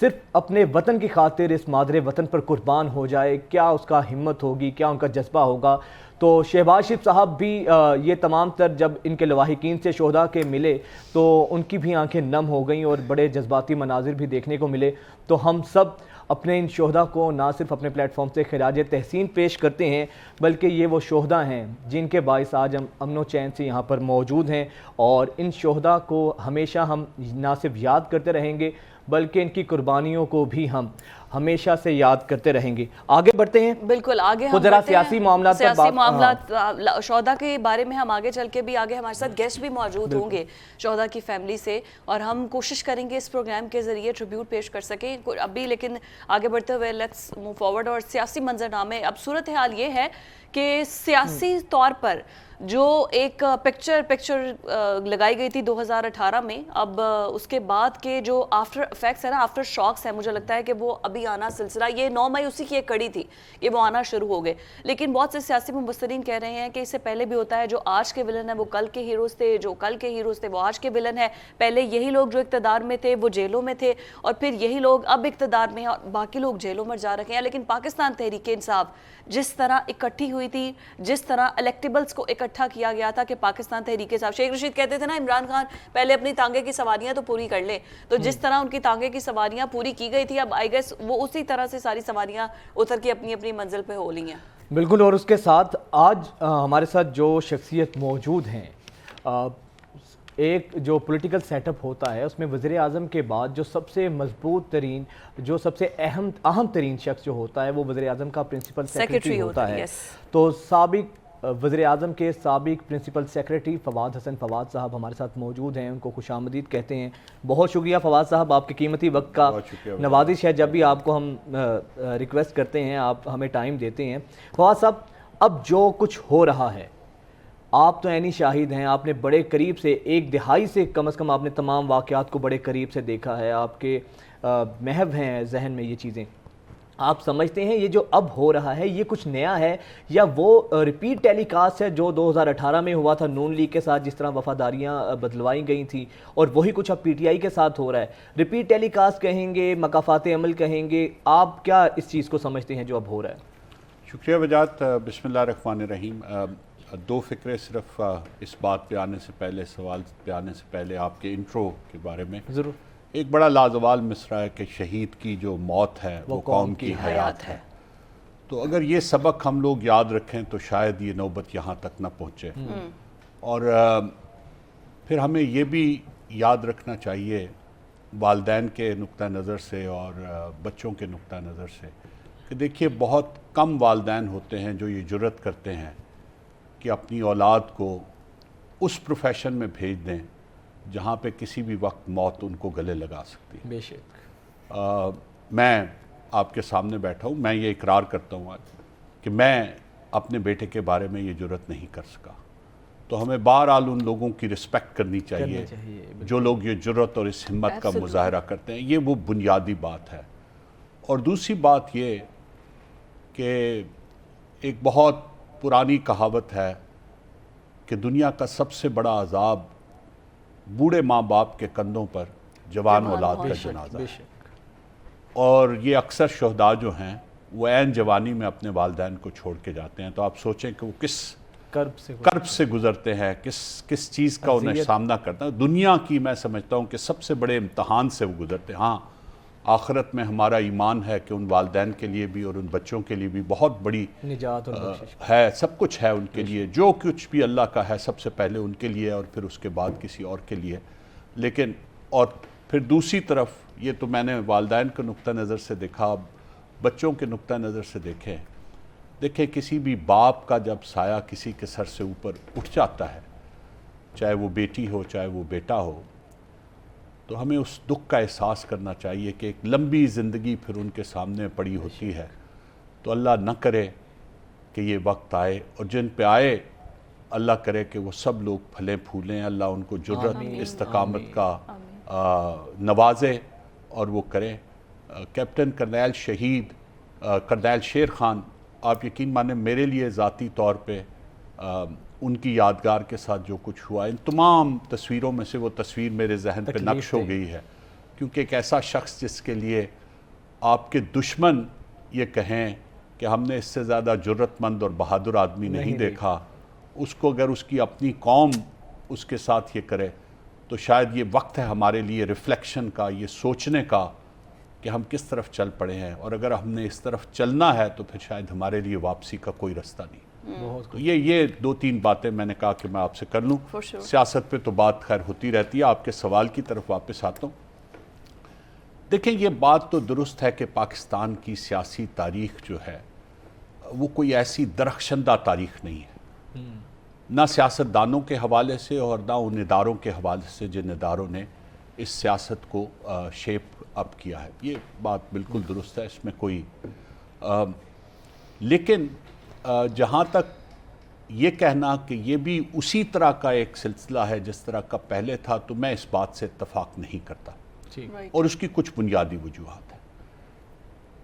صرف اپنے وطن کی خاطر اس مادر وطن پر قربان ہو جائے، کیا اس کا ہمت ہوگی، کیا ان کا جذبہ ہوگا۔ تو شہباز شریف صاحب بھی یہ تمام تر جب ان کے لواحقین سے شہداء کے ملے تو ان کی بھی آنکھیں نم ہو گئیں اور بڑے جذباتی مناظر بھی دیکھنے کو ملے۔ تو ہم سب اپنے ان شہداء کو نہ صرف اپنے پلیٹ فارم سے خراج تحسین پیش کرتے ہیں، بلکہ یہ وہ شہداء ہیں جن کے باعث آج ہم امن و چین سے یہاں پر موجود ہیں، اور ان شہداء کو ہمیشہ ہم نہ صرف یاد کرتے رہیں گے بلکہ ان کی قربانیوں کو بھی ہم ہمیشہ سے یاد کرتے رہیں گے۔ آگے بڑھتے ہیں، بالکل آگے ہم ذرا بڑھتے ہیں، سیاسی معاملات پر سیاسی بات، معاملات شہداء کے بارے میں ہم آگے چل کے بھی آگے ہمارے ساتھ گیسٹ بھی موجود ہوں گے شہداء کی فیملی سے، اور ہم کوشش کریں گے اس پروگرام کے ذریعے ٹریبیوٹ پیش کر سکیں ابھی۔ لیکن آگے بڑھتے ہوئے لیٹس موو فارورڈ، اور سیاسی منظرنامے اب صورتحال یہ ہے کہ سیاسی طور پر جو ایک پکچر لگائی گئی تھی 2018 میں، اب اس کے بعد کے جو آفٹر افیکٹس ہیں نا، آفٹر شاکس ہیں، مجھے لگتا ہے کہ وہ ابھی آنا سلسلہ، یہ 9 مئی اسی کی ایک کڑی تھی کہ وہ آنا شروع ہو گئے۔ لیکن بہت سے سیاسی مبصرین کہہ رہے ہیں کہ اس سے پہلے بھی ہوتا ہے، جو آج کے ولن ہیں وہ کل کے ہیروز تھے، جو کل کے ہیروز تھے وہ آج کے ولن ہیں۔ پہلے یہی لوگ جو اقتدار میں تھے وہ جیلوں میں تھے، اور پھر یہی لوگ اب اقتدار میں ہیں اور باقی لوگ جیلوں میں جا رکھے ہیں۔ لیکن پاکستان تحریک انصاف جس طرح اکٹھی ہوئی تھی، جس طرح الیکٹیبلز کو اکٹھا کیا گیا تھا کہ پاکستان تحریک انصاف، شیخ رشید کہتے تھے نا عمران خان پہلے اپنی تانگے کی سواریاں تو پوری کر لے، تو جس طرح ان کی تانگے کی سواریاں پوری کی گئی تھی، اب آئی گیس وہ اسی طرح سے ساری سواریاں اتر کے اپنی اپنی منزل پہ ہو لی ہیں۔ بالکل، اور اس کے ساتھ آج ہمارے ساتھ جو شخصیت موجود ہیں، ایک جو پولیٹیکل سیٹ اپ ہوتا ہے اس میں وزیر اعظم کے بعد جو سب سے مضبوط ترین، جو سب سے اہم ترین شخص جو ہوتا ہے وہ وزیر اعظم کا پرنسپل سیکریٹری ہوتا ہے۔ تو سابق وزیر اعظم کے سابق پرنسپل سیکریٹری فواد حسن فواد صاحب ہمارے ساتھ موجود ہیں، ان کو خوش آمدید کہتے ہیں۔ بہت شکریہ فواد صاحب، آپ کے قیمتی وقت کا نوازش ہے، جب بھی آپ کو ہم ریکویسٹ کرتے ہیں آپ ہمیں ٹائم دیتے ہیں۔ فواد صاحب، اب جو کچھ ہو رہا ہے، آپ تو عینی شاہد ہیں، آپ نے بڑے قریب سے، ایک دہائی سے کم از کم آپ نے تمام واقعات کو بڑے قریب سے دیکھا ہے، آپ کے محو ہیں ذہن میں یہ چیزیں۔ آپ سمجھتے ہیں یہ جو اب ہو رہا ہے یہ کچھ نیا ہے، یا وہ ریپیٹ ٹیلی کاسٹ ہے جو 2018 میں ہوا تھا نون لیگ کے ساتھ، جس طرح وفاداریاں بدلوائی گئی تھیں، اور وہی کچھ اب پی ٹی آئی کے ساتھ ہو رہا ہے؟ ریپیٹ ٹیلی کاسٹ کہیں گے، مقافات عمل کہیں گے، آپ کیا اس چیز کو سمجھتے ہیں جو اب ہو رہا ہے؟ شکریہ وجاہت۔ بسم اللہ الرحمن الرحیم۔ دو فکرے صرف اس بات پہ آنے سے پہلے، سوال پہ آنے سے پہلے، آپ کے انٹرو کے بارے میں ضرور۔ ایک بڑا لازوال مصرع ہے کہ شہید کی جو موت ہے وہ قوم کی حیات ہے۔ تو اگر یہ سبق ہم لوگ یاد رکھیں تو شاید یہ نوبت یہاں تک نہ پہنچے، اور پھر ہمیں یہ بھی یاد رکھنا چاہیے والدین کے نقطہ نظر سے اور بچوں کے نقطہ نظر سے کہ دیکھیے بہت کم والدین ہوتے ہیں جو یہ جرت کرتے ہیں کہ اپنی اولاد کو اس پروفیشن میں بھیج دیں جہاں پہ کسی بھی وقت موت ان کو گلے لگا سکتی ہے۔ بے شک۔ میں آپ کے سامنے بیٹھا ہوں، میں یہ اقرار کرتا ہوں آج کہ میں اپنے بیٹے کے بارے میں یہ جرت نہیں کر سکا۔ تو ہمیں بہرحال ان لوگوں کی رسپیکٹ کرنی چاہیے جو لوگ یہ جرت اور اس ہمت کا مظاہرہ کرتے ہیں، یہ وہ بنیادی بات ہے۔ اور دوسری بات یہ کہ ایک بہت پرانی کہاوت ہے کہ دنیا کا سب سے بڑا عذاب بوڑھے ماں باپ کے کندھوں پر جوان اولاد کا جنازہ ہے، اور یہ اکثر شہداء جو ہیں وہ عین جوانی میں اپنے والدین کو چھوڑ کے جاتے ہیں۔ تو آپ سوچیں کہ وہ کس کرب سے گزرتے ہیں، کس چیز کا انہیں سامنا کرتا ہے۔ دنیا کی میں سمجھتا ہوں کہ سب سے بڑے امتحان سے وہ گزرتے ہیں۔ ہاں، آخرت میں ہمارا ایمان ہے کہ ان والدین کے لیے بھی اور ان بچوں کے لیے بھی بہت بڑی نجات اور بخشش ہے، سب کچھ ہے ان کے لیے، جو کچھ بھی اللہ کا ہے سب سے پہلے ان کے لیے اور پھر اس کے بعد کسی اور کے لیے۔ لیکن اور پھر دوسری طرف یہ تو میں نے والدین کے نقطہ نظر سے دیکھا، اب بچوں کے نقطہ نظر سے دیکھیں کسی بھی باپ کا جب سایہ کسی کے سر سے اوپر اٹھ جاتا ہے، چاہے وہ بیٹی ہو چاہے وہ بیٹا ہو، تو ہمیں اس دکھ کا احساس کرنا چاہیے کہ ایک لمبی زندگی پھر ان کے سامنے پڑی ہوتی ہے۔ تو اللہ نہ کرے کہ یہ وقت آئے، اور جن پہ آئے اللہ کرے کہ وہ سب لوگ پھلیں پھولیں، اللہ ان کو جرت استقامت کا نوازے اور وہ کریں۔ کیپٹن کرنیل شہید کرنیل شیر خان، آپ یقین مانیں میرے لیے ذاتی طور پہ ان کی یادگار کے ساتھ جو کچھ ہوا، ان تمام تصویروں میں سے وہ تصویر میرے ذہن پہ نقش ہو گئی ہے کیونکہ ایک ایسا شخص جس کے لیے آپ کے دشمن یہ کہیں کہ ہم نے اس سے زیادہ جرت مند اور بہادر آدمی نہیں دیکھا، اس کو اگر اس کی اپنی قوم اس کے ساتھ یہ کرے تو شاید یہ وقت ہے ہمارے لیے ریفلیکشن کا، یہ سوچنے کا کہ ہم کس طرف چل پڑے ہیں، اور اگر ہم نے اس طرف چلنا ہے تو پھر شاید ہمارے لیے واپسی کا کوئی رستہ نہیں۔ تو یہ 2-3 باتیں میں نے کہا کہ میں آپ سے کر لوں۔ سیاست پہ تو بات خیر ہوتی رہتی ہے۔ آپ کے سوال کی طرف واپس آتا ہوں۔ دیکھیں، یہ بات تو درست ہے کہ پاکستان کی سیاسی تاریخ جو ہے وہ کوئی ایسی درخشندہ تاریخ نہیں ہے، نہ سیاستدانوں کے حوالے سے اور نہ ان اداروں کے حوالے سے جن اداروں نے اس سیاست کو شیپ اپ کیا ہے۔ یہ بات بالکل درست ہے، اس میں کوئی لیکن جہاں تک یہ کہنا کہ یہ بھی اسی طرح کا ایک سلسلہ ہے جس طرح کا پہلے تھا، تو میں اس بات سے اتفاق نہیں کرتا، اور اس کی کچھ بنیادی وجوہات ہیں۔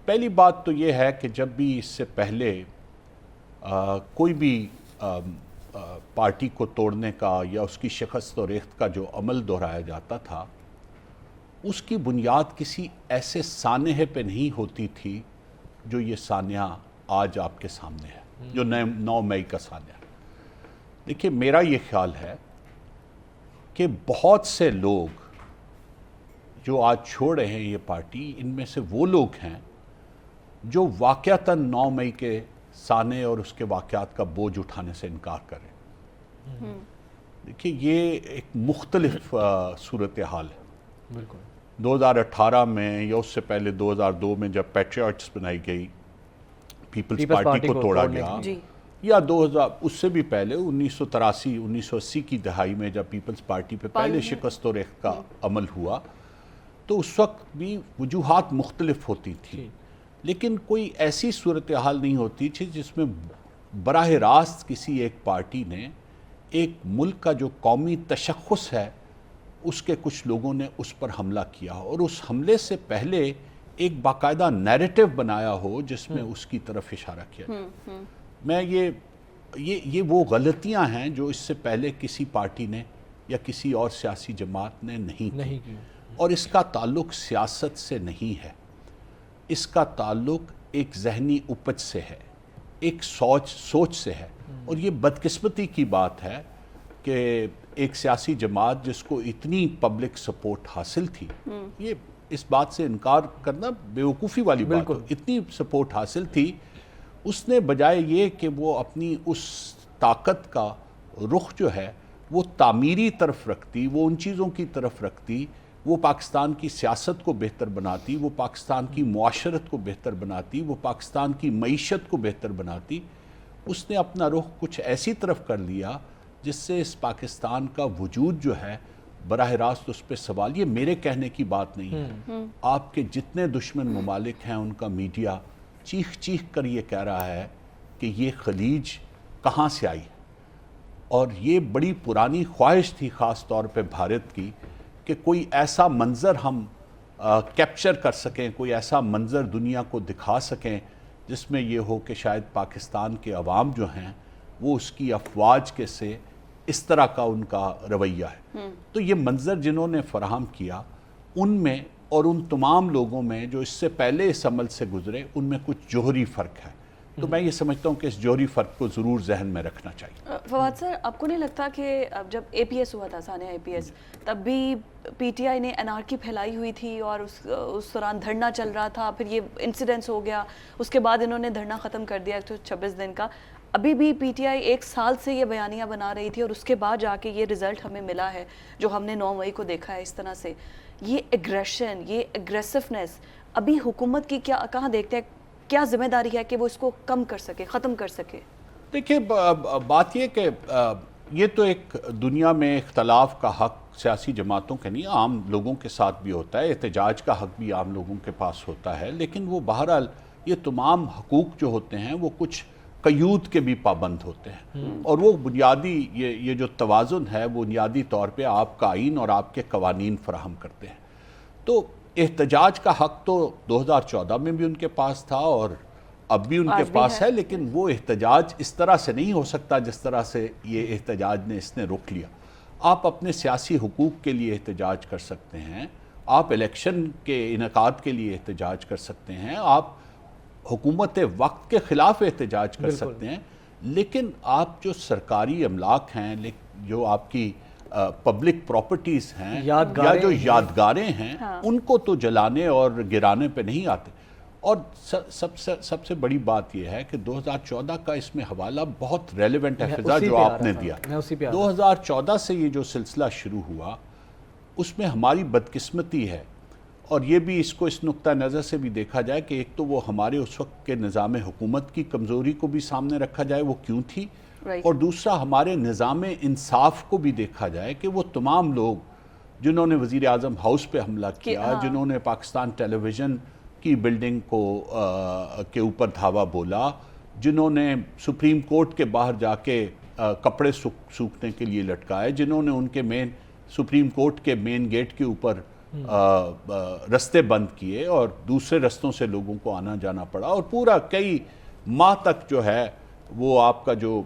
پہلی بات تو یہ ہے کہ جب بھی اس سے پہلے کوئی بھی پارٹی کو توڑنے کا یا اس کی شکست و ریخت کا جو عمل دہرایا جاتا تھا، اس کی بنیاد کسی ایسے سانحے پہ نہیں ہوتی تھی جو یہ سانحہ آج آپ کے سامنے ہے، جو 9 مئی کا سانحہ ہے۔ دیکھیے، میرا یہ خیال ہے کہ بہت سے لوگ جو آج چھوڑ رہے ہیں یہ پارٹی، ان میں سے وہ لوگ ہیں جو واقعتاً 9 مئی کے سانحے اور اس کے واقعات کا بوجھ اٹھانے سے انکار کر رہے ہیں۔ دیکھیے، یہ ایک مختلف صورتحال ہے۔ بالکل 2018 میں یا اس سے پہلے 2002 میں جب پیٹریاٹس بنائی گئی، پیپلز پارٹی کو توڑا گیا، یا 2000 اس سے بھی پہلے 1983 1980 کی دہائی میں جب پیپلز پارٹی پہ پہلے شکست و ریخت کا عمل ہوا، تو اس وقت بھی وجوہات مختلف ہوتی تھی، لیکن کوئی ایسی صورتحال نہیں ہوتی تھی جس میں براہ راست کسی ایک پارٹی نے ایک ملک کا جو قومی تشخص ہے اس کے کچھ لوگوں نے اس پر حملہ کیا، اور اس حملے سے پہلے ایک باقاعدہ نیریٹو بنایا ہو جس میں اس کی طرف اشارہ کیا جائے۔ میں یہ وہ غلطیاں ہیں جو اس سے پہلے کسی پارٹی نے یا کسی اور سیاسی جماعت نے نہیں کی، اور اس کا تعلق سیاست سے نہیں ہے، اس کا تعلق ایک ذہنی اپج سے ہے، ایک سوچ سے ہے۔ اور یہ بدقسمتی کی بات ہے کہ ایک سیاسی جماعت جس کو اتنی پبلک سپورٹ حاصل تھی، یہ اس بات سے انکار کرنا بیوقوفی والی بات ہے، اتنی سپورٹ حاصل تھی، اس نے بجائے یہ کہ وہ اپنی اس طاقت کا رخ جو ہے وہ تعمیری طرف رکھتی، وہ ان چیزوں کی طرف رکھتی، وہ پاکستان کی سیاست کو بہتر بناتی، وہ پاکستان کی معاشرت کو بہتر بناتی، وہ پاکستان کی معیشت کو بہتر بناتی، اس نے اپنا رخ کچھ ایسی طرف کر لیا جس سے اس پاکستان کا وجود جو ہے براہ راست اس پہ سوال۔ یہ میرے کہنے کی بات نہیں ہے، آپ کے جتنے دشمن ممالک ہیں ان کا میڈیا چیخ چیخ کر یہ کہہ رہا ہے کہ یہ خلیج کہاں سے آئی، اور یہ بڑی پرانی خواہش تھی خاص طور پہ بھارت کی کہ کوئی ایسا منظر ہم کیپچر کر سکیں، کوئی ایسا منظر دنیا کو دکھا سکیں جس میں یہ ہو کہ شاید پاکستان کے عوام جو ہیں وہ اس کی افواج کے سے اس طرح کا ان کا رویہ ہے۔ تو یہ منظر جنہوں نے فراہم کیا، ان میں اور ان تمام لوگوں میں جو اس سے پہلے اس عمل سے گزرے، ان میں کچھ جوہری فرق ہے۔ تو میں یہ سمجھتا ہوں کہ اس جوہری فرق کو ضرور ذہن میں رکھنا چاہیے۔ فواد سر، آپ کو نہیں لگتا کہ جب اے پی ایس ہوا تھا، سانحہ اے پی ایس، تب بھی پی ٹی آئی نے انارکی پھیلائی ہوئی تھی اور اس دوران دھرنا چل رہا تھا، پھر یہ انسیڈنس ہو گیا، اس کے بعد انہوں نے دھرنا ختم کر دیا 26 دن کا، ابھی بھی پی ٹی آئی 1 سال سے یہ بیانیاں بنا رہی تھی، اور اس کے بعد جا کے یہ رزلٹ ہمیں ملا ہے جو ہم نے 9 مئی کو دیکھا ہے۔ اس طرح سے یہ ایگریشن، یہ ایگریسونیس ابھی حکومت کی کہاں دیکھتے ہیں، کیا ذمہ داری ہے کہ وہ اس کو کم کر سکے، ختم کر سکے؟ دیکھیں، بات یہ کہ یہ تو ایک دنیا میں اختلاف کا حق سیاسی جماعتوں کے نہیں، عام لوگوں کے ساتھ بھی ہوتا ہے، احتجاج کا حق بھی عام لوگوں کے پاس ہوتا ہے، لیکن وہ بہرحال یہ تمام حقوق جو ہوتے ہیں وہ کچھ قیود کے بھی پابند ہوتے ہیں، اور وہ بنیادی یہ جو توازن ہے وہ بنیادی طور پہ آپ کا آئین اور آپ کے قوانین فراہم کرتے ہیں۔ تو احتجاج کا حق تو 2014 میں بھی ان کے پاس تھا اور اب بھی ان کے پاس ہے، لیکن وہ احتجاج اس طرح سے نہیں ہو سکتا جس طرح سے یہ احتجاج نے اس نے روک لیا۔ آپ اپنے سیاسی حقوق کے لیے احتجاج کر سکتے ہیں، آپ الیکشن کے انعقاد کے لیے احتجاج کر سکتے ہیں، آپ حکومت وقت کے خلاف احتجاج کر سکتے ہیں، لیکن آپ جو سرکاری املاک ہیں، جو آپ کی پبلک پراپرٹیز ہیں یا جو یادگاریں ہیں ان کو تو جلانے اور گرانے پہ نہیں آتے۔ اور سب سے بڑی بات یہ ہے کہ 2014 کا اس میں حوالہ بہت ریلیونٹ ہے فضا جو آپ نے دیا۔ 2014 سے یہ جو سلسلہ شروع ہوا اس میں ہماری بدقسمتی ہے، اور یہ بھی اس کو اس نقطہ نظر سے بھی دیکھا جائے کہ ایک تو وہ ہمارے اس وقت کے نظام حکومت کی کمزوری کو بھی سامنے رکھا جائے وہ کیوں تھی، اور دوسرا ہمارے نظام انصاف کو بھی دیکھا جائے کہ وہ تمام لوگ جنہوں نے وزیر اعظم ہاؤس پہ حملہ کیا، جنہوں نے پاکستان ٹیلی ویژن کی بلڈنگ کے اوپر دھاوا بولا، جنہوں نے سپریم کورٹ کے باہر جا کے کپڑے سوکھنے کے لیے لٹکائے، جنہوں نے ان کے سپریم کورٹ کے مین گیٹ کے اوپر رستے بند کیے اور دوسرے رستوں سے لوگوں کو آنا جانا پڑا، اور پورا کئی ماہ تک جو ہے وہ آپ کا جو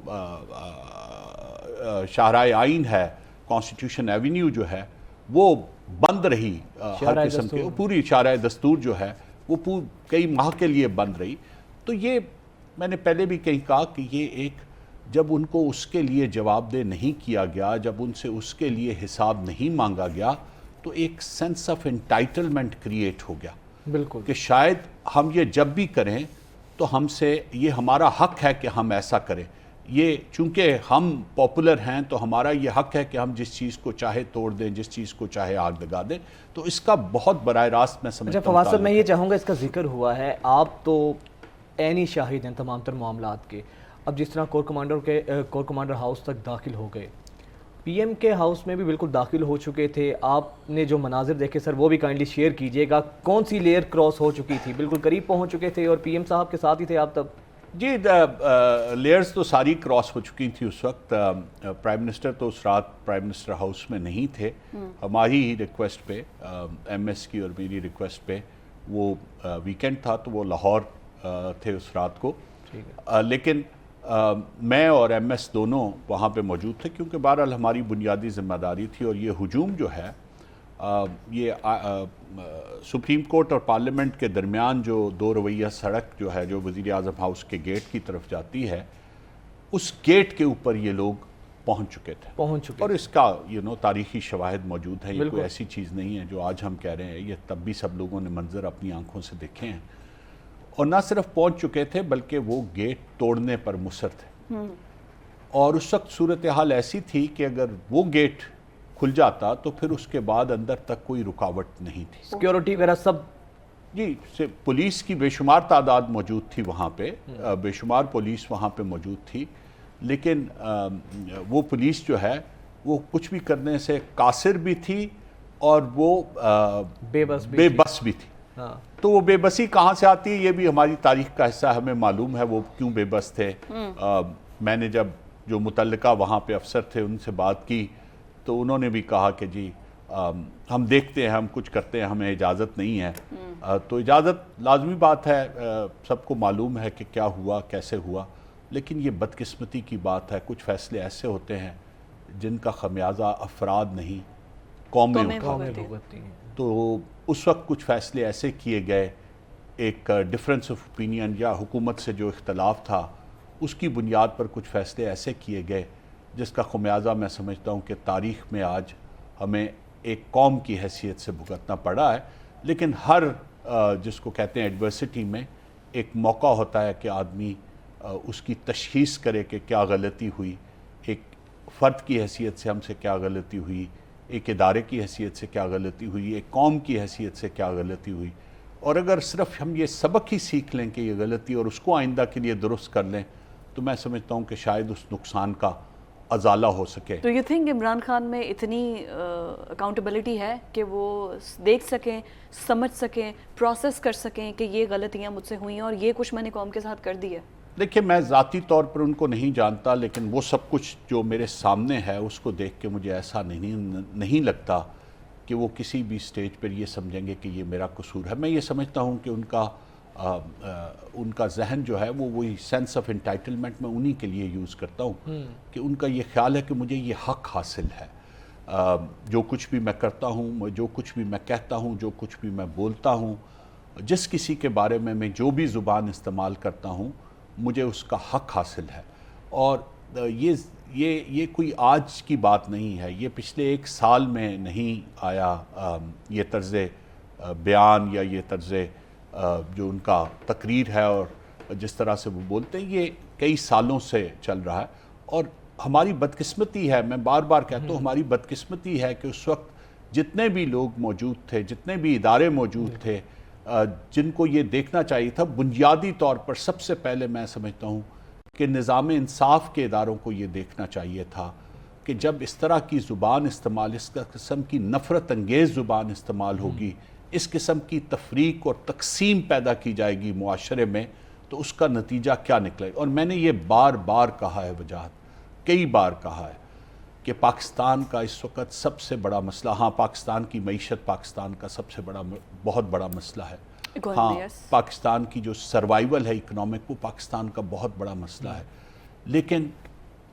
شاہراہ آئین ہے، کانسٹیٹیوشن ایونیو جو ہے وہ بند رہی، ہر قسم کے پوری شاہراہ دستور جو ہے وہ کئی ماہ کے لیے بند رہی۔ تو یہ میں نے پہلے بھی کہیں کہا کہ یہ ایک جب ان کو اس کے لیے جواب دہ نہیں کیا گیا، جب ان سے اس کے لیے حساب نہیں مانگا گیا، تو ایک سینس آف انٹائٹلمنٹ کریٹ ہو گیا، بالکل، کہ شاید ہم یہ جب بھی کریں تو ہم سے یہ ہمارا حق ہے کہ ہم ایسا کریں، یہ چونکہ ہم پاپولر ہیں تو ہمارا یہ حق ہے کہ ہم جس چیز کو چاہے توڑ دیں، جس چیز کو چاہے آگ لگا دیں۔ تو اس کا بہت براہ راست میں سمجھتا ہوں۔ فواز صاحب میں یہ چاہوں گا، اس کا ذکر ہوا ہے، آپ تو عینی شاہد ہیں تمام تر معاملات کے، اب جس طرح کور کمانڈر ہاؤس تک داخل ہو گئے، پی ایم کے ہاؤس میں بھی بالکل داخل ہو چکے تھے، آپ نے جو مناظر دیکھے سر وہ بھی کائنڈلی شیئر کیجئے گا، کون سی لیئر کراس ہو چکی تھی؟ بالکل قریب پہنچ چکے تھے اور پی ایم صاحب کے ساتھ ہی تھے آپ تب؟ جی لیئرز تو ساری کراس ہو چکی تھی اس وقت۔ پرائم منسٹر تو اس رات پرائم منسٹر ہاؤس میں نہیں تھے، ہماری ہی ریکویسٹ پہ، ایم ایس کی اور میری ریکویسٹ پہ، وہ ویکینڈ تھا تو وہ لاہور تھے اس رات کو، لیکن میں اور ایم ایس دونوں وہاں پہ موجود تھے، کیونکہ بہرحال ہماری بنیادی ذمہ داری تھی۔ اور یہ ہجوم جو ہے یہ سپریم کورٹ اور پارلیمنٹ کے درمیان جو دو رویہ سڑک جو ہے جو وزیر اعظم ہاؤس کے گیٹ کی طرف جاتی ہے، اس گیٹ کے اوپر یہ لوگ پہنچ چکے تھے، اور اس کا تاریخی شواہد موجود ہے، یہ کوئی ایسی چیز نہیں ہے جو آج ہم کہہ رہے ہیں، یہ تب بھی سب لوگوں نے منظر اپنی آنکھوں سے دیکھے ہیں، اور نہ صرف پہنچ چکے تھے بلکہ وہ گیٹ توڑنے پر مصر تھے۔ اور اس وقت صورتحال ایسی تھی کہ اگر وہ گیٹ کھل جاتا تو پھر اس کے بعد اندر تک کوئی رکاوٹ نہیں تھی، سیکیورٹی وغیرہ سب، جی پولیس کی بے شمار تعداد موجود تھی وہاں پہ، بے شمار پولیس وہاں پہ موجود تھی، لیکن وہ پولیس جو ہے وہ کچھ بھی کرنے سے قاصر بھی تھی اور وہ بے بس بھی تھی۔ تو وہ بے بسی کہاں سے آتی ہے یہ بھی ہماری تاریخ کا حصہ، ہمیں معلوم ہے وہ کیوں بے بس تھے۔ میں نے جب جو متعلقہ وہاں پہ افسر تھے ان سے بات کی تو انہوں نے بھی کہا کہ جی ہم دیکھتے ہیں، ہم کچھ کرتے ہیں، ہمیں اجازت نہیں ہے۔ تو اجازت لازمی بات ہے، سب کو معلوم ہے کہ کیا ہوا، کیسے ہوا، لیکن یہ بدقسمتی کی بات ہے، کچھ فیصلے ایسے ہوتے ہیں جن کا خمیازہ افراد نہیں قومیں اٹھاتی ہیں۔ تو اس وقت کچھ فیصلے ایسے کیے گئے، ایک ڈفرینس آف اوپینین یا حکومت سے جو اختلاف تھا اس کی بنیاد پر کچھ فیصلے ایسے کیے گئے جس کا خمیازہ میں سمجھتا ہوں کہ تاریخ میں آج ہمیں ایک قوم کی حیثیت سے بھگتنا پڑا ہے۔ لیکن ہر جس کو کہتے ہیں ایڈورسٹی میں ایک موقع ہوتا ہے کہ آدمی اس کی تشخیص کرے کہ کیا غلطی ہوئی، ایک فرد کی حیثیت سے ہم سے کیا غلطی ہوئی، ایک ادارے کی حیثیت سے کیا غلطی ہوئی، ایک قوم کی حیثیت سے کیا غلطی ہوئی، اور اگر صرف ہم یہ سبق ہی سیکھ لیں کہ یہ غلطی اور اس کو آئندہ کے لیے درست کر لیں تو میں سمجھتا ہوں کہ شاید اس نقصان کا ازالہ ہو سکے۔ تو یو تھنک عمران خان میں اتنی اکاؤنٹیبلٹی ہے کہ وہ دیکھ سکیں، سمجھ سکیں، پروسیس کر سکیں کہ یہ غلطیاں مجھ سے ہوئیں اور یہ کچھ میں نے قوم کے ساتھ کر دی ہے؟ دیکھیں میں ذاتی طور پر ان کو نہیں جانتا، لیکن وہ سب کچھ جو میرے سامنے ہے اس کو دیکھ کے مجھے ایسا نہیں لگتا کہ وہ کسی بھی سٹیج پر یہ سمجھیں گے کہ یہ میرا قصور ہے۔ میں یہ سمجھتا ہوں کہ ان کا ذہن جو ہے وہ وہی سینس آف انٹائٹلمنٹ میں انہی کے لیے یوز کرتا ہوں کہ ان کا یہ خیال ہے کہ مجھے یہ حق حاصل ہے۔ جو کچھ بھی میں کرتا ہوں، جو کچھ بھی میں کہتا ہوں، جو کچھ بھی میں بولتا ہوں، جس کسی کے بارے میں جو بھی زبان استعمال کرتا ہوں، مجھے اس کا حق حاصل ہے. اور یہ کوئی آج کی بات نہیں ہے، یہ پچھلے 1 سال میں نہیں آیا. یہ طرز بیان یا یہ طرز جو ان کا تقریر ہے اور جس طرح سے وہ بولتے ہیں، یہ کئی سالوں سے چل رہا ہے. اور ہماری بدقسمتی ہے، میں بار بار کہتا ہوں، ہماری بدقسمتی ہے کہ اس وقت جتنے بھی لوگ موجود تھے، جتنے بھی ادارے موجود تھے، جن کو یہ دیکھنا چاہیے تھا، بنیادی طور پر سب سے پہلے میں سمجھتا ہوں کہ نظام انصاف کے اداروں کو یہ دیکھنا چاہیے تھا کہ جب اس طرح کی زبان استعمال، اس قسم کی نفرت انگیز زبان استعمال ہوگی، اس قسم کی تفریق اور تقسیم پیدا کی جائے گی معاشرے میں، تو اس کا نتیجہ کیا نکلے. اور میں نے یہ بار بار کہا ہے، وجاہت کئی بار کہا ہے کہ پاکستان کا اس وقت سب سے بڑا مسئلہ، ہاں پاکستان کی معیشت پاکستان کا سب سے بہت بڑا مسئلہ ہے. ہاں پاکستان کی جو سروائیول ہے اکنامک، وہ پاکستان کا بہت بڑا مسئلہ ہے. لیکن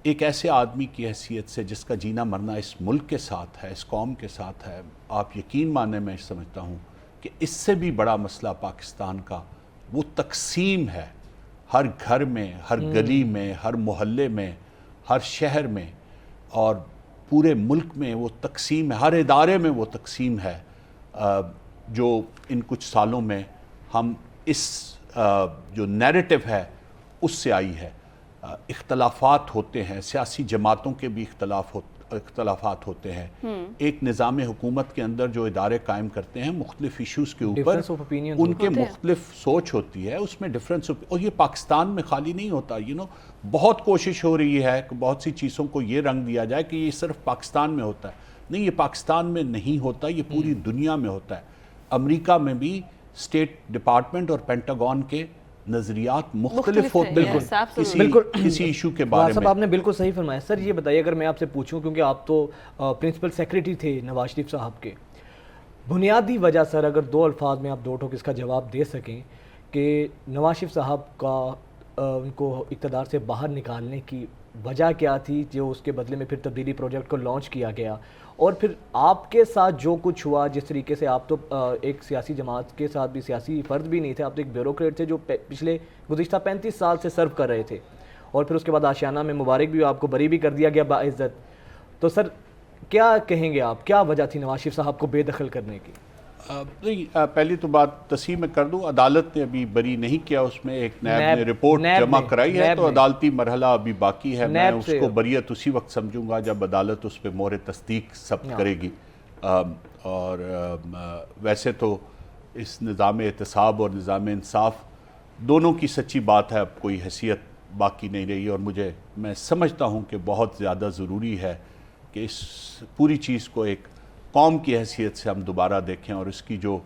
ایک ایسے آدمی کی حیثیت سے جس کا جینا مرنا اس ملک کے ساتھ ہے، اس قوم کے ساتھ ہے، آپ یقین مانیں میں سمجھتا ہوں کہ اس سے بھی بڑا مسئلہ پاکستان کا وہ تقسیم ہے. ہر گھر میں، ہر گلی میں، ہر محلے میں، ہر شہر میں اور پورے ملک میں وہ تقسیم ہے، ہر ادارے میں وہ تقسیم ہے جو ان کچھ سالوں میں ہم اس جو نیریٹو ہے اس سے آئی ہے. اختلافات ہوتے ہیں، سیاسی جماعتوں کے بھی اختلافات ہوتے ہیں. ایک نظام حکومت کے اندر جو ادارے قائم کرتے ہیں مختلف ایشوز کے اوپر، ان کے مختلف سوچ ہوتی ہے، اس میں ڈیفرنس. اور یہ پاکستان میں خالی نہیں ہوتا. بہت کوشش ہو رہی ہے کہ بہت سی چیزوں کو یہ رنگ دیا جائے کہ یہ صرف پاکستان میں ہوتا ہے. نہیں، یہ پاکستان میں نہیں ہوتا، یہ پوری دنیا میں ہوتا ہے. امریکہ میں بھی اسٹیٹ ڈپارٹمنٹ اور پینٹاگون کے نظریات مختلف ہوتے ہیں کسی ایشو کے بارے میں. آپ نے بالکل صحیح فرمایا. سر یہ بتائیے، اگر میں آپ سے پوچھوں، کیونکہ آپ تو پرنسپل سیکریٹری تھے نواز شریف صاحب کے، بنیادی وجہ سر اگر 2 الفاظ میں آپ 2 ٹوک اس کا جواب دے سکیں کہ نواز شریف صاحب کا ان کو اقتدار سے باہر نکالنے کی وجہ کیا تھی، جو اس کے بدلے میں پھر تبدیلی پروجیکٹ کو لانچ کیا گیا، اور پھر آپ کے ساتھ جو کچھ ہوا، جس طریقے سے آپ تو ایک سیاسی جماعت کے ساتھ بھی سیاسی فرد بھی نہیں تھے، آپ تو ایک بیوروکریٹ تھے جو پچھلے گزشتہ 35 سال سے سرو کر رہے تھے، اور پھر اس کے بعد آشیانہ میں مبارک بھی آپ کو بری بھی کر دیا گیا باعزت. تو سر کیا کہیں گے آپ، کیا وجہ تھی نواز شریف صاحب کو بے دخل کرنے کی؟ پہلی تو بات تصحیح میں کر دوں، عدالت نے ابھی بری نہیں کیا، اس میں ایک نیب نے رپورٹ جمع کرائی ہے، تو عدالتی مرحلہ ابھی باقی ہے. میں اس کو بریت اسی وقت سمجھوں گا جب عدالت اس پہ مہر تصدیق ثبت کرے گی. اور ویسے تو اس نظام احتساب اور نظام انصاف دونوں کی سچی بات ہے، اب کوئی حیثیت باقی نہیں رہی. اور میں سمجھتا ہوں کہ بہت زیادہ ضروری ہے کہ اس پوری چیز کو ایک قوم کی حیثیت سے ہم دوبارہ دیکھیں اور اس کی جو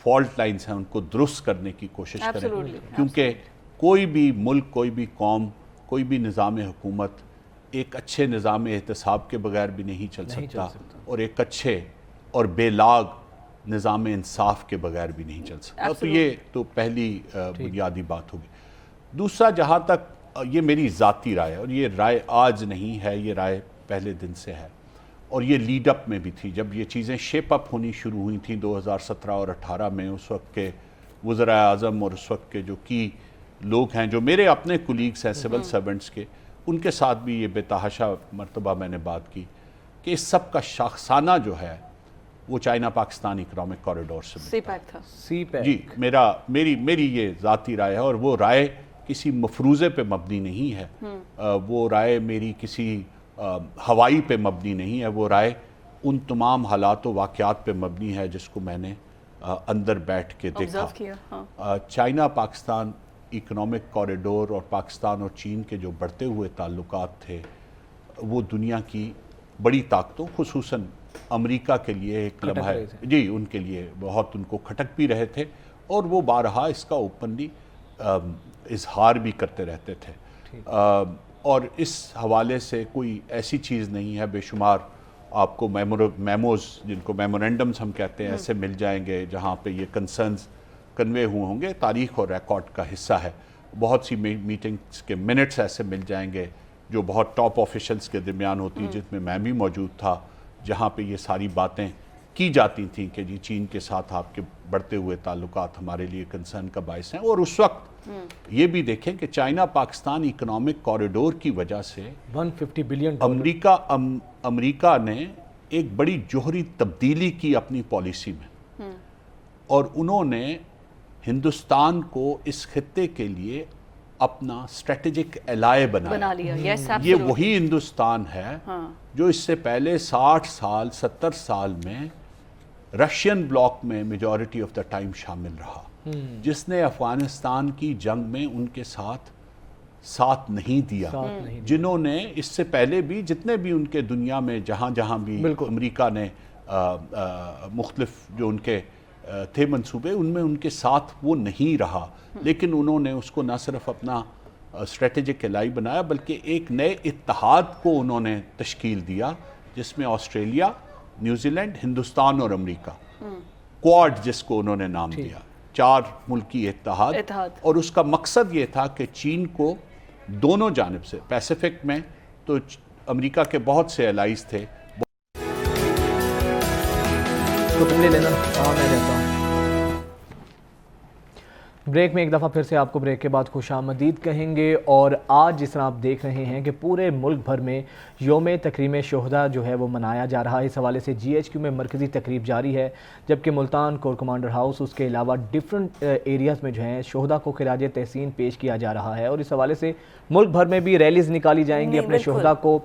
فالٹ لائنز ہیں ان کو درست کرنے کی کوشش کریں. کیونکہ کوئی بھی ملک، کوئی بھی قوم، کوئی بھی نظام حکومت ایک اچھے نظام احتساب کے بغیر بھی نہیں چل سکتا، اور ایک اچھے اور بے لاگ نظام انصاف کے بغیر بھی نہیں چل سکتا. تو یہ تو پہلی بنیادی بات ہوگی. دوسرا، جہاں تک یہ میری ذاتی رائے، اور یہ رائے آج نہیں ہے، یہ رائے پہلے دن سے ہے، اور یہ لیڈ اپ میں بھی تھی جب یہ چیزیں شیپ اپ ہونی شروع ہوئی تھیں 2017 اور 18 میں. اس وقت کے وزراء اعظم اور اس وقت کے جو کی لوگ ہیں، جو میرے اپنے کولیگز ہیں سول سرونٹس کے، ان کے ساتھ بھی یہ بے تحاشا مرتبہ میں نے بات کی کہ اس سب کا شاخسانہ جو ہے وہ چائنا پاکستان اکنامک کوریڈور سے سی پیک تھا. جی، میری یہ ذاتی رائے ہے، اور وہ رائے کسی مفروضے پہ مبنی نہیں ہے، وہ رائے میری کسی ہوائی پہ مبنی نہیں ہے، وہ رائے ان تمام حالات و واقعات پہ مبنی ہے جس کو میں نے اندر بیٹھ کے دیکھا. چائنا پاکستان اکنامک کوریڈور اور پاکستان اور چین کے جو بڑھتے ہوئے تعلقات تھے، وہ دنیا کی بڑی طاقتوں خصوصاً امریکہ کے لیے ایک لمحہ، جی ان کے لیے بہت ان کو کھٹک بھی رہے تھے، اور وہ بارہا اس کا اوپنلی اظہار بھی کرتے رہتے تھے. اور اس حوالے سے کوئی ایسی چیز نہیں ہے، بے شمار آپ کو میموز، جن کو میمورینڈمز ہم کہتے ہیں، ایسے مل جائیں گے جہاں پہ یہ کنسرنز کنوے ہوئے ہوں گے. تاریخ اور ریکارڈ کا حصہ ہے. بہت سی میٹنگز کے منٹس ایسے مل جائیں گے جو بہت ٹاپ آفیشلز کے درمیان ہوتی، جس میں بھی موجود تھا. جہاں پہ یہ ساری باتیں کی جاتی تھیں کہ جی چین کے ساتھ آپ کے بڑھتے ہوئے تعلقات ہمارے لیے کنسرن کا باعث ہیں. اور اس وقت یہ بھی دیکھیں کہ چائنا پاکستان اکنامک کوریڈور کی وجہ سے 150 بلین امریکہ نے ایک بڑی جوہری تبدیلی کی اپنی پالیسی میں, اور انہوں نے ہندوستان کو اس خطے کے لیے اپنا اسٹریٹجک الائے بنا لیا. یہ وہی ہندوستان ہے جو اس سے پہلے 60 سال 70 سال میں رشین بلاک میں میجورٹی آف دا ٹائم شامل رہا, جس نے افغانستان کی جنگ میں ان کے ساتھ نہیں دیا, جنہوں نے اس سے پہلے بھی جتنے بھی ان کے دنیا میں جہاں بھی امریکہ نے مختلف جو ان کے تھے منصوبے, ان میں ان کے ساتھ وہ نہیں رہا, لیکن انہوں نے اس کو نہ صرف اپنا اسٹریٹجک الائی بنایا بلکہ ایک نئے اتحاد کو انہوں نے تشکیل دیا, جس میں آسٹریلیا, نیوزی لینڈ, ہندوستان اور امریکہ, کوارڈ جس کو انہوں نے نام دیا, 4 ملکی اتحاد. اور اس کا مقصد یہ تھا کہ چین کو دونوں جانب سے, پیسیفک میں تو امریکہ کے بہت سے الائز تھے. بریک میں ایک دفعہ پھر سے آپ کو بریک کے بعد خوش آمدید کہیں گے. اور آج جس طرح آپ دیکھ رہے ہیں کہ پورے ملک بھر میں یوم تکریم شہداء جو ہے وہ منایا جا رہا ہے. اس حوالے سے جی ایچ کیو میں مرکزی تقریب جاری ہے, جبکہ ملتان کور کمانڈر ہاؤس اس کے علاوہ ڈیفرنٹ ایریاز میں جو ہیں شہداء کو خراج تحسین پیش کیا جا رہا ہے. اور اس حوالے سے ملک بھر میں بھی ریلیز نکالی جائیں گی, اپنے شہداء کو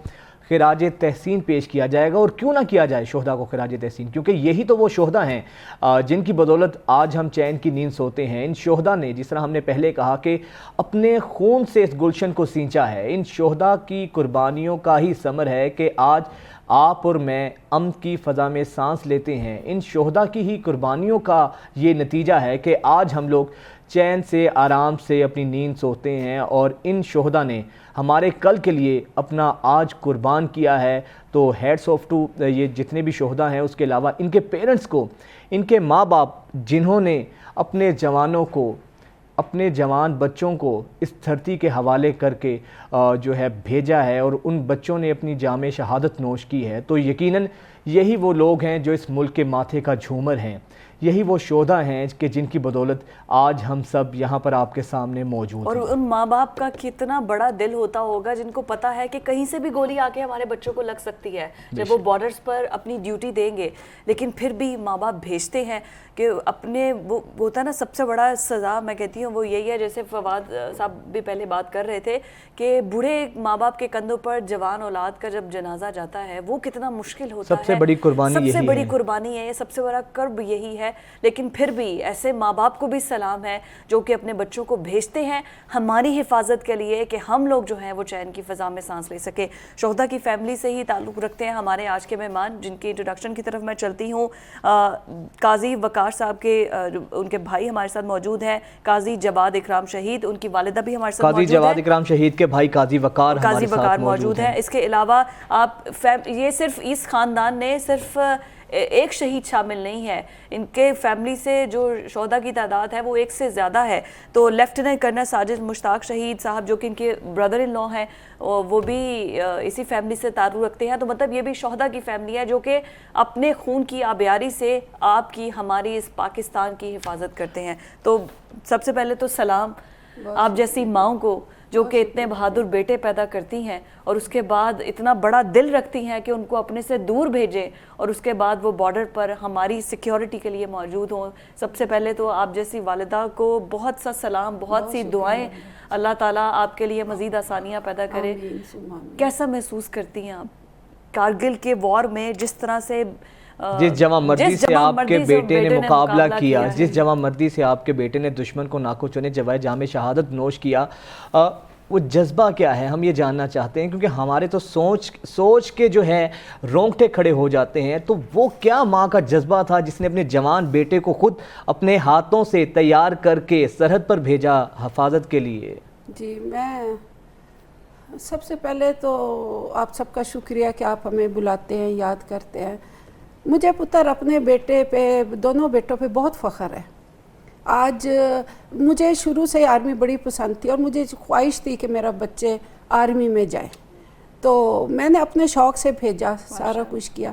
خراج تحسین پیش کیا جائے گا. اور کیوں نہ کیا جائے شہداء کو خراج تحسین, کیونکہ یہی تو وہ شہداء ہیں جن کی بدولت آج ہم چین کی نیند سوتے ہیں. ان شہداء نے, جس طرح ہم نے پہلے کہا کہ اپنے خون سے اس گلشن کو سینچا ہے, ان شہداء کی قربانیوں کا ہی ثمر ہے کہ آج آپ اور میں امن کی فضا میں سانس لیتے ہیں. ان شہداء کی ہی قربانیوں کا یہ نتیجہ ہے کہ آج ہم لوگ چین سے آرام سے اپنی نیند سوتے ہیں. اور ان شہداء نے ہمارے کل کے لیے اپنا آج قربان کیا ہے. تو ہیڈس آف ٹو یہ جتنے بھی شہداء ہیں, اس کے علاوہ ان کے پیرنٹس کو, ان کے ماں باپ جنہوں نے اپنے جوانوں کو, اپنے جوان بچوں کو اس دھرتی کے حوالے کر کے جو ہے بھیجا ہے, اور ان بچوں نے اپنی جام شہادت نوش کی ہے. تو یقیناً یہی وہ لوگ ہیں جو اس ملک کے ماتھے کا جھومر ہیں, یہی وہ شہداء ہیں کہ جن کی بدولت آج ہم سب یہاں پر آپ کے سامنے موجود ہیں. اور ان ماں باپ کا کتنا بڑا دل ہوتا ہوگا جن کو پتا ہے کہ کہیں سے بھی گولی آ کے ہمارے بچوں کو لگ سکتی ہے, جب وہ بارڈرز پر اپنی ڈیوٹی دیں گے, لیکن پھر بھی ماں باپ بھیجتے ہیں کہ اپنے, وہ ہوتا ہے نا سب سے بڑا سزا میں کہتی ہوں وہ یہی ہے, جیسے فواد صاحب بھی پہلے بات کر رہے تھے کہ بوڑھے ماں باپ کے کندھوں پر جوان اولاد کا جب جنازہ جاتا ہے وہ کتنا مشکل ہوتا ہے. سب سے بڑی قربانی سب سے بڑی قربانی ہے, یہ سب سے بڑا کرب یہی ہے. لیکن پھر بھی ایسے ماں باپ کو بھی سلام ہے جو کہ اپنے بچوں کو بھیجتے ہیں ہماری حفاظت کے لیے, کہ ہم لوگ جو ہیں وہ چین کی فضا میں سانس لے سکے. شہداء کی فیملی سے ہی تعلق رکھتے ہیں ہمارے آج کے مہمان, جن کی انٹروڈکشن کی طرف میں چلتی ہوں. قاضی وقار صاحب کے ان کے بھائی ہمارے ساتھ موجود ہیں, قاضی جواد اکرام شہید, ان کی والدہ بھی ہمارے ساتھ موجود ہیں. قاضی جواد اکرام شہید کے بھائی قاضی وقار ہمارے ساتھ موجود ہیں. اس کے علاوہ آپ یہ صرف اس خاندان نے صرف ایک شہید شامل نہیں ہے, ان کے فیملی سے جو شہداء کی تعداد ہے وہ 1 سے زیادہ ہے. تو لیفٹیننٹ کرنل ساجد مشتاق شہید صاحب جو کہ ان کے بردر ان لا ہیں, وہ بھی اسی فیملی سے تعلق رکھتے ہیں. تو مطلب یہ بھی شہداء کی فیملی ہے جو کہ اپنے خون کی آبیاری سے آپ کی, ہماری اس پاکستان کی حفاظت کرتے ہیں. تو سب سے پہلے تو سلام آپ جیسی ماؤں کو جو کہ اتنے بہادر بیٹے پیدا کرتی ہیں اور اس کے بعد اتنا بڑا دل رکھتی ہیں کہ ان کو اپنے سے دور بھیجیں, اور اس کے بعد وہ بارڈر پر ہماری سیکیورٹی کے لیے موجود ہوں. سب سے پہلے تو آپ جیسی والدہ کو بہت سا سلام, بہت سی دعائیں, اللہ تعالیٰ آپ کے لیے مزید آسانیاں پیدا کرے. کیسا محسوس کرتی ہیں آپ کارگل کے وار میں, جس طرح سے جس جواں مردی سے آپ کے بیٹے نے مقابلہ کیا, جس جواں مردی سے آپ کے بیٹے نے دشمن کو ناکو چنے جوائے جام شہادت نوش کیا, وہ جذبہ کیا ہے ہم یہ جاننا چاہتے ہیں, کیونکہ ہمارے تو سوچ کے جو ہے رونگٹے کھڑے ہو جاتے ہیں. تو وہ کیا ماں کا جذبہ تھا جس نے اپنے جوان بیٹے کو خود اپنے ہاتھوں سے تیار کر کے سرحد پر بھیجا حفاظت کے لیے؟ جی, میں سب سے پہلے تو آپ سب کا شکریہ کہ آپ ہمیں بلاتے ہیں, یاد کرتے ہیں. مجھے پتر اپنے بیٹے پہ, دونوں بیٹوں پہ بہت فخر ہے. آج مجھے شروع سے آرمی بڑی پسند تھی اور مجھے خواہش تھی کہ میرا بچے آرمی میں جائے, تو میں نے اپنے شوق سے بھیجا, سارا کچھ کیا.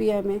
PMA,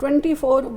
24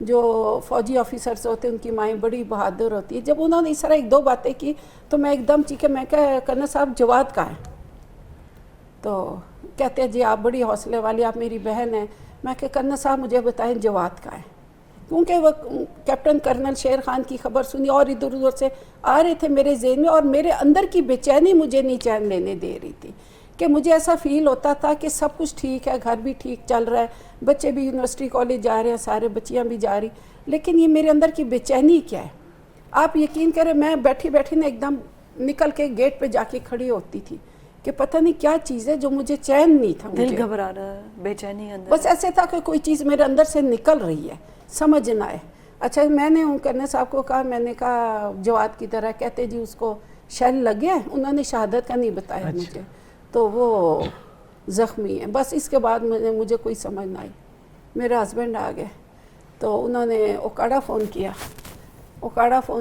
جو فوجی آفیسرس ہوتے ہیں ان کی مائیں بڑی بہادر ہوتی ہیں. جب انہوں نے اس طرح ایک دو باتیں کی تو میں ایک دم چیخے, میں کہا کرنل صاحب جواد کہاں ہے؟ تو کہتے ہیں جی آپ بڑی حوصلے والی, آپ میری بہن ہیں. میں کہ کرنل صاحب مجھے بتائیں جواد کہاں ہے؟ کیونکہ وہ کیپٹن کرنل شیر خان کی خبر سنی اور ادھر ادھر سے آ رہے تھے میرے ذہن میں, اور میرے اندر کی بے چینی مجھے نہیں چین لینے دے رہی تھی کہ مجھے ایسا فیل ہوتا تھا کہ سب کچھ ٹھیک ہے, گھر بھی ٹھیک چل رہا ہے, بچے بھی یونیورسٹی کالج جا رہے ہیں, سارے بچیاں بھی جا رہی, لیکن یہ میرے اندر کی بے چینی کیا ہے؟ آپ یقین کریں میں بیٹھی بیٹھی نا ایک دم نکل کے گیٹ پہ جا کے کھڑی ہوتی تھی کہ پتہ نہیں کیا چیز ہے جو مجھے چین نہیں تھا. دل گھبرا رہا ہے, بے چینی اندر, بس ایسے تھا کہ کوئی چیز میرے اندر سے نکل رہی ہے, سمجھ نہ آئے. اچھا میں نے ان کرنے صاحب کو کہا, میں نے کہا جواد کی طرح, کہتے جی اس کو شیل لگے ہیں, انہوں نے شہادت کا نہیں بتایا مجھے, تو وہ زخمی ہیں. بس اس کے بعد مجھے کوئی سمجھ نہ آئی. میرے ہسبینڈ آ گئے تو انہوں نے اوکاڑا فون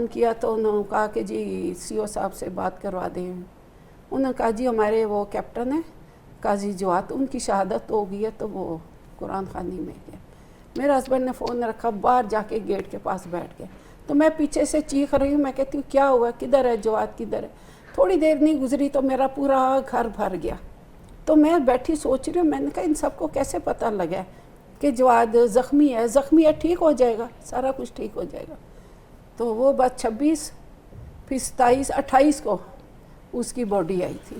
کیا تو انہوں نے کہا کہ جی سی او صاحب سے بات کروا دیں. انہوں نے کہا جی ہمارے وہ کیپٹن ہیں قاضی جواد, ان کی شہادت ہو گئی ہے تو وہ قرآن خوانی میں گئے. میرے ہسبینڈ نے فون رکھا, باہر جا کے گیٹ کے پاس بیٹھ گئے. تو میں پیچھے سے چیخ رہی ہوں, میں کہتی ہوں کیا ہوا, کدھر ہے جواد, کدھر ہے؟ تھوڑی دیر نہیں گزری تو میرا پورا گھر بھر گیا. تو میں بیٹھی سوچ رہی ہوں, میں نے کہا ان سب کو کیسے پتہ لگا ہے کہ جواد زخمی ہے, ٹھیک ہو جائے گا, سارا کچھ ٹھیک ہو جائے گا. تو وہ بات 26 پھر 27 28 کو اس کی باڈی آئی تھی.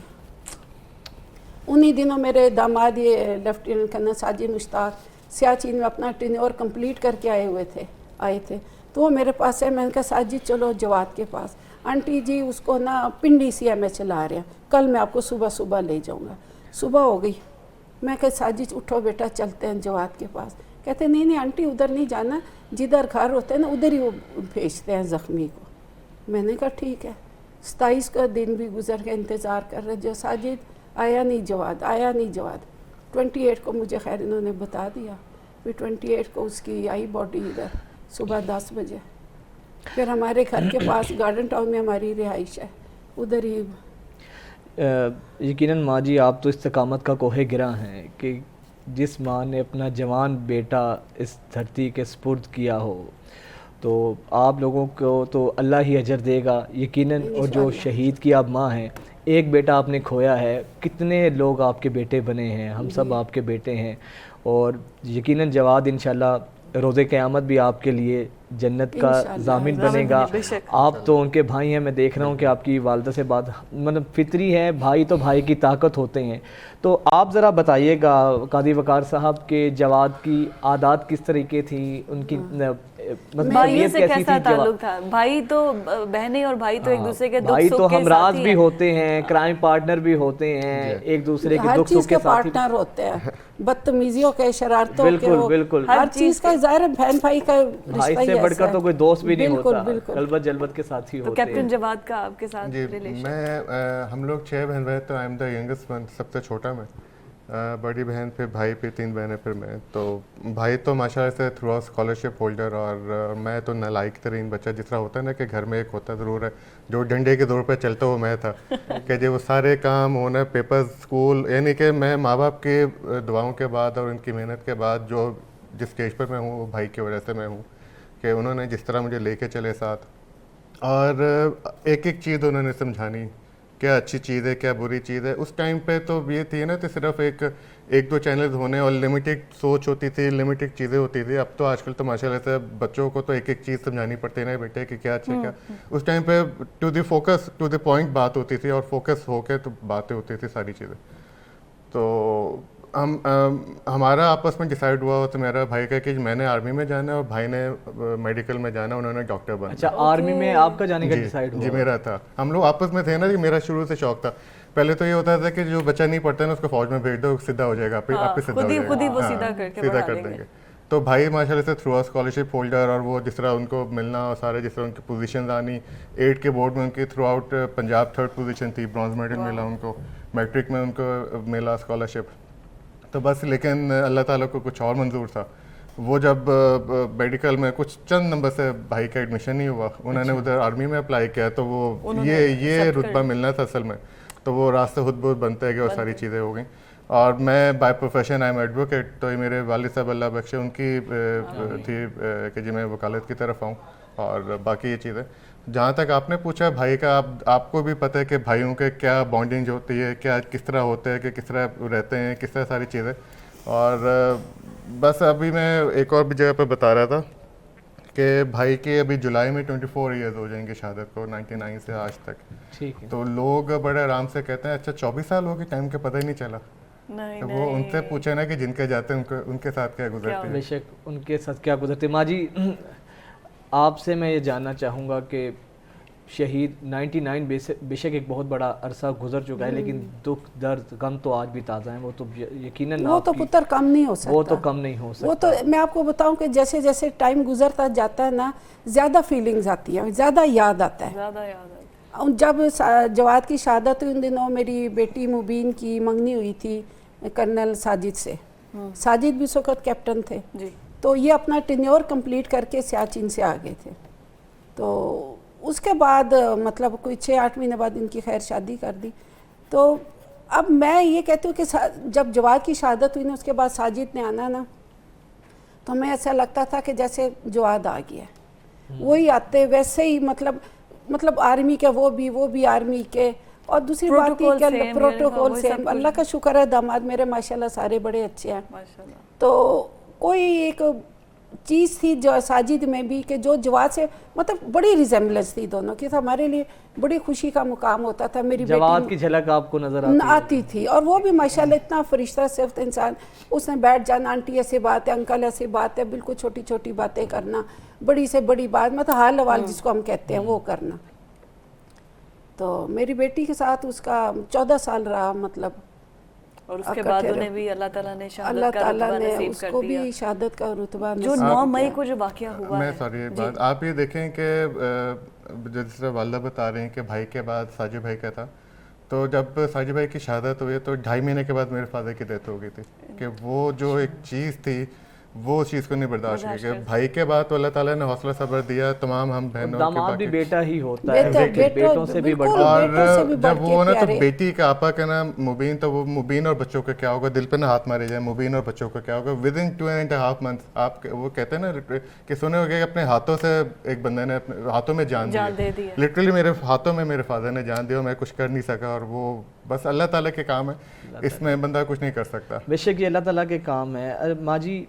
انہی دنوں میرے داماد یہ لیفٹیننٹ کرنل ساجد مشتاق سیاچین میں اپنا ٹینیور کمپلیٹ کر کے آئے تھے. تو وہ میرے پاس ہے, میں نے کہا ساجد چلو جواد کے پاس. آنٹی جی اس کو نا پنڈی سی ایم ایچ لا رہے ہیں, کل میں آپ کو صبح لے جاؤں گا. صبح ہو گئی, میں کہ ساجد اٹھو بیٹا چلتے ہیں جواد کے پاس. کہتے نہیں آنٹی ادھر نہیں جانا, جدھر گھر ہوتے ہیں نا ادھر ہی وہ بھیجتے ہیں زخمی کو. میں نے کہا ٹھیک ہے. 27 کا دن بھی گزر کے انتظار کر رہے, جو ساجد آیا نہیں جواد. 28 کو مجھے خیر انہوں نے بتا دیا, پھر 28 کو اس کی آئی باڈی ادھر صبح 10 بجے. پھر ہمارے گھر کے پاس گارڈن ٹاؤن میں ہماری رہائش ہے, ادھر ہی. یقیناً ماں جی آپ تو استقامت کا کوہ گراں ہیں کہ جس ماں نے اپنا جوان بیٹا اس دھرتی کے سپرد کیا ہو تو آپ لوگوں کو تو اللہ ہی اجر دے گا یقیناً. اور جو شہید کی آپ ماں ہیں, ایک بیٹا آپ نے کھویا ہے, کتنے لوگ آپ کے بیٹے بنے ہیں, ہم سب آپ کے بیٹے ہیں. اور یقیناً جواد انشاءاللہ روز قیامت بھی آپ کے لیے جنت کا ضامن بنے گا. آپ تو ان کے بھائی ہیں, میں دیکھ رہا ہوں کہ آپ کی والدہ سے بات مطلب فطری ہے, بھائی تو بھائی کی طاقت ہوتے ہیں. تو آپ ذرا بتائیے گا قاضی وقار صاحب کے جواد کی عادات کس طریقے تھیں, ان کی بھائیوں سے کیسا تعلق تھا؟ بھائی تو بہنیں اور بھائی تو ایک دوسرے کے دکھ سکھ کے ساتھی ہیں, بھائی تو ہمراز بھی ہوتے ہیں, کرائم پارٹنر بھی ہوتے ہیں, ایک دوسرے کے دکھ سکھ کے ساتھی, پارٹنر ہوتے ہیں, بدتمیزیوں کے, شرارتوں کے, بالکل ہر چیز کا ظاہر ہے. بہن بھائی کا بھائی سے بڑھ کر تو کوئی دوست بھی نہیں ہوتا, قلبت جلبت کے ساتھی ہوتے ہیں. تو کیپٹن جواد کا آپ کے ساتھ ریلیشن؟ ہم لوگ 6 بہن بھائی, تو I am the youngest one, سب سے چھوٹا میں. بڑی بہن پھر بھائی, پھر 3 بہنیں, پھر میں. تو بھائی تو ماشاء اللہ سے تھرو آؤٹ اسکالرشپ ہولڈر, اور میں تو نالائق ترین بچہ, جس طرح ہوتا ہے نا کہ گھر میں ایک ہوتا ضرور ہے جو ڈنڈے کے دور پہ چلتا, وہ میں تھا کہ جو وہ سارے کام ہونا, پیپرز, اسکول, یعنی کہ میں ماں باپ کی دعاؤں کے بعد اور ان کی محنت کے بعد جو جس اسٹیج پر میں ہوں وہ بھائی کی وجہ سے میں ہوں, کہ انہوں نے جس طرح مجھے لے کے چلے ساتھ, اور ایک ایک چیز انہوں نے سمجھانی, کیا اچھی چیز ہے, کیا بری چیز ہے. اس ٹائم پہ تو یہ تھی نا کہ صرف ایک دو چینلز ہونے اور لمیٹڈ سوچ ہوتی تھی, لمیٹڈ چیزیں ہوتی تھی. اب تو آج کل تو ماشاء اللہ سے بچوں کو تو ایک ایک چیز سمجھانی پڑتی ہے نا بیٹے کہ کیا اچھا کیا. اس ٹائم پہ to the focus, to the point بات ہوتی تھی, اور فوکس ہو کے تو باتیں ہوتی تھی ساری چیزیں. تو ہمارا آپس میں ڈیسائیڈ ہوا, تو میرا بھائی کا کہ میں نے آرمی میں جانا ہے اور بھائی نے میڈیکل میں جانا, انہوں نے ڈاکٹر بننا. اچھا, آرمی میں آپ کا جانے کا ڈیسائیڈ ہوا؟ جی میرا تھا. ہم لوگ آپس میں تھے نا, کہ میرا شروع سے شوق تھا. پہلے تو یہ ہوتا تھا کہ جو بچہ نہیں پڑھتا ہے نا اس کو فوج میں بھیج دو, سیدھا ہو جائے گا, آپ پہ سیدھا ہو جائے گا, سیدھا کر دیں گے. تو بھائی ماشاء اللہ سے تھرو آؤٹ اسکالرشپ ہولڈر, اور وہ جس طرح ان کو ملنا, اور سارے جس طرح ان کی پوزیشنز آنی. 8 کے بورڈ میں ان کی through out Punjab 3rd position تھی, برانز میڈل ملا ان کو, میٹرک میں ان کو ملا اسکالرشپ. تو بس لیکن اللہ تعالیٰ کو کچھ اور منظور تھا. وہ جب میڈیکل میں کچھ چند نمبر سے بھائی کا ایڈمیشن نہیں ہوا, انہوں نے ادھر آرمی میں اپلائی کیا, تو وہ یہ رتبہ ملنا تھا اصل میں. تو وہ راستے خود بہت بنتے گئے اور ساری چیزیں ہو گئیں. اور میں by profession I am advocate, تو یہ میرے والد صاحب اللہ بخشے ان کی تھی کہ جی میں وکالت کی طرف آؤں اور باقی یہ چیزیں. جہاں تک آپ نے پوچھا بھائی کا، آپ کو بھی پتہ ہے کہ بھائیوں کے کیا بانڈنگ ہوتی ہے، کیا کس طرح ہوتے ہیں، کہ کس طرح رہتے ہیں، کس طرح ساری چیزیں. اور بس ابھی میں ایک اور بھی جگہ پہ بتا رہا تھا کہ بھائی کے ابھی جولائی میں 24 ایئرز ہو جائیں گے شہادت کو، 99 سے آج تک. ٹھیک ہے. تو لوگ بڑے آرام سے کہتے ہیں اچھا 24 سال ہو گئے، ٹائم کا پتہ ہی نہیں چلا. تو وہ ان سے پوچھے نا کہ جن کے جاتے ہیں ان کے ساتھ کیا گزرتے ہیں. بے شک ان کے ساتھ کیا گزرتے. ماں جی آپ سے میں یہ جاننا چاہوں گا کہ شہید 99 بے شک ایک بہت بڑا عرصہ گزر چکا ہے، لیکن دکھ درد غم تو آج بھی تازہ ہیں. وہ تو یقیناً وہ تو پتر کم نہیں ہو سکتا، وہ تو کم نہیں ہو سکتا. وہ تو میں آپ کو بتاؤں کہ جیسے جیسے ٹائم گزرتا جاتا ہے نا، زیادہ فیلنگز آتی ہیں، زیادہ یاد آتا ہے. زیادہ یاد ہے. جب جواد کی شہادت ہوئی ان دنوں میری بیٹی مبین کی منگنی ہوئی تھی کرنل ساجد سے. ساجد بھی اس وقت کیپٹن تھے جی. تو یہ اپنا ٹینیور کمپلیٹ کر کے سیاچن سے آ گئے تھے. تو اس کے بعد مطلب کوئی 6-8 مہینے بعد ان کی خیر شادی کر دی. تو اب میں یہ کہتی ہوں کہ جب جواد کی شہادت ہوئی نا، اس کے بعد ساجد نے آنا نا، تو ہمیں ایسا لگتا تھا کہ جیسے جواد آ گیا. وہی آتے ویسے ہی مطلب آرمی کے وہ بھی آرمی کے. اور دوسری بات یہ کہ پروٹوکول سے اللہ کا شکر ہے داماد میرے ماشاءاللہ سارے بڑے اچھے ہیں. تو کوئی ایک چیز تھی جو ساجد میں بھی کہ جو جواد سے مطلب بڑی ریزیمبلنس تھی دونوں کی. ہمارے لیے بڑی خوشی کا مقام ہوتا تھا. میری جواد کی جھلک آپ کو نظر آتی تھی، اور وہ بھی ماشاءاللہ اتنا فرشتہ صفت انسان. اس نے بیٹھ جانا، آنٹی ایسی بات ہے، انکل ایسی بات ہے، بالکل چھوٹی چھوٹی باتیں کرنا، بڑی سے بڑی بات مطلب حال حوال جس کو ہم کہتے ہیں وہ کرنا. تو میری بیٹی کے ساتھ اس کا 14 سال رہا مطلب. اور اس کے بعد انہیں بھی اللہ تعالیٰ نے اللہ شہادت کا تعالیٰ رتبہ نے نصیب اس کر کو دیا. بھی شہادت کا رتبہ جو 9 مئی کو جو واقعہ ہوا میں ہے. سوری بات آپ یہ دیکھیں کہ جس طرح والدہ بتا رہے ہیں کہ بھائی کے بعد ساجد بھائی کا تھا. تو جب ساجد بھائی کی شہادت ہوئی تو 2.5 مہینے کے بعد میرے فادر کی ڈیتھ ہو گئی تھی. کہ وہ جو ایک چیز تھی وہ چیز کو نہیں برداشت کی. کہ بھائی کے بعد تو اللہ تعالیٰ نے حوصلہ صبر دیا تمام ہم بہنوں. داماد بھی بیٹا ہی ہوتا ہے، بیٹوں سے بھی بڑا. اور جب وہ نا تو بیٹی کا آپا کا نام مبین، تو وہ مبین اور بچوں کا کیا ہوگا، دل پہ نہ ہاتھ مارے جائے، مبین اور بچوں کا کیا ہوگا. ودن 2.5 months آپ وہ کہتے ہیں نا کہ سنے ہوگے کہ اپنے ہاتھوں سے ایک بندے نے اپنے ہاتھوں میں جان دے دی. لٹرلی میرے ہاتھوں میں میرے فادر نے جان دیا، میں کچھ کر نہیں سکا. اور وہ بس اللہ تعالیٰ کے کام ہے، اس میں بندہ کچھ نہیں کر سکتا. بے شک یہ اللہ تعالیٰ کے کام ہے. ماں جی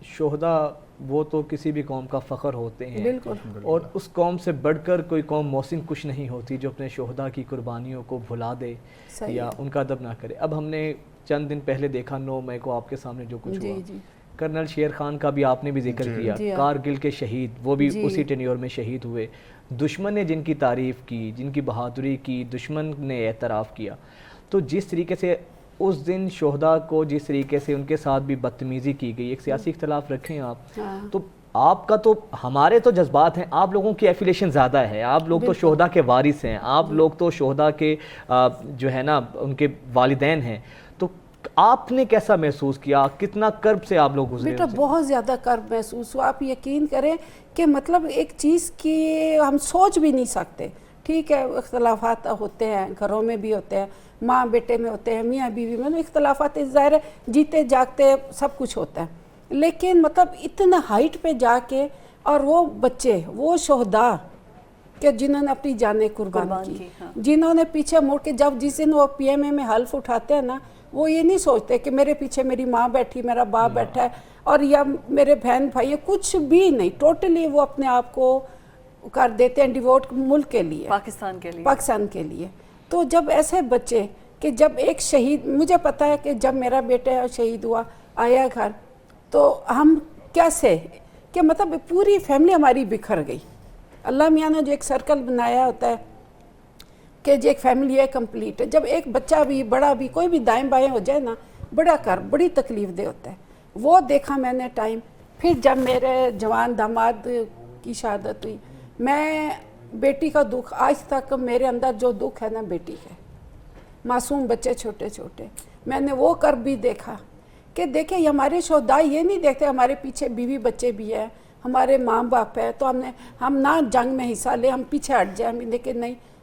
شہداء وہ تو کسی بھی قوم کا فخر ہوتے ہیں، اور اس قوم سے بڑھ کر کوئی قوم محسن کچھ نہیں ہوتی جو اپنے شہداء کی قربانیوں کو بھلا دے یا ان کا ادب نہ کرے. اب ہم نے چند دن پہلے دیکھا 9 مئی کو آپ کے سامنے جو کچھ ہوا. کرنل شیر خان کا بھی آپ نے بھی ذکر کیا، کارگل کے شہید، وہ بھی اسی ٹینیور میں شہید ہوئے. دشمن نے جن کی تعریف کی، جن کی بہادری کی، دشمن نے اعتراف کیا. تو جس طریقے سے اس دن شہداء کو جس طریقے سے ان کے ساتھ بھی بدتمیزی کی گئی، ایک سیاسی اختلاف رکھیں آپ، تو آپ کا تو ہمارے تو جذبات ہیں، آپ لوگوں کی ایفیلیشن زیادہ ہے، آپ لوگ تو شہداء کے وارث ہیں، آپ لوگ تو شہداء کے جو ہے نا ان کے والدین ہیں. تو آپ نے کیسا محسوس کیا، کتنا کرب سے آپ لوگ گزرے؟ بیٹا بہت زیادہ کرب محسوس ہوا. آپ یقین کریں کہ مطلب ایک چیز کی ہم سوچ بھی نہیں سکتے. ٹھیک ہے اختلافات ہوتے ہیں، گھروں میں بھی ہوتے ہیں، ماں بیٹے میں ہوتے ہیں، میاں بیوی میں اختلافات ظاہر ہے، جیتے جاگتے سب کچھ ہوتا ہے. لیکن مطلب اتنا ہائٹ پہ جا کے، اور وہ بچے وہ شہداء کہ جنہوں نے اپنی جانیں قربان کی، جنہوں نے پیچھے مڑ کے جس دن وہ پی ایم اے میں حلف اٹھاتے ہیں نا، وہ یہ نہیں سوچتے کہ میرے پیچھے میری ماں بیٹھی، میرا باپ بیٹھا ہے، اور یا میرے بہن بھائی، کچھ بھی نہیں. ٹوٹلی وہ اپنے آپ کو کر دیتے ہیں ڈیووٹ ملک کے لیے، پاکستان کے لیے. تو جب ایسے بچے کہ جب ایک شہید، مجھے پتا ہے کہ جب میرا بیٹا شہید ہوا آیا گھر، تو ہم کیسے کہ مطلب پوری فیملی ہماری بکھر گئی. اللہ میاں نے جو ایک سرکل بنایا ہوتا ہے کہ جو ایک فیملی ہے کمپلیٹ ہے، جب ایک بچہ بھی بڑا بھی کوئی بھی دائیں بائیں ہو جائے نا، بڑی تکلیف دہ ہوتا ہے. وہ دیکھا میں نے ٹائم. پھر جب میرے جوان داماد کی شہادت ہوئی، میں بیٹی کا دکھ آج تک میرے اندر جو دکھ ہے نا بیٹی ہے، معصوم بچے چھوٹے چھوٹے، میں نے وہ کر بھی دیکھا کہ دیکھیں ہمارے شہداء یہ نہیں دیکھتے ہمارے پیچھے بیوی بچے بھی ہیں، ہمارے ماں باپ ہے، تو ہم نہ جنگ میں حصہ لے، ہم پیچھے ہٹ جائیں. لیکن نہیں،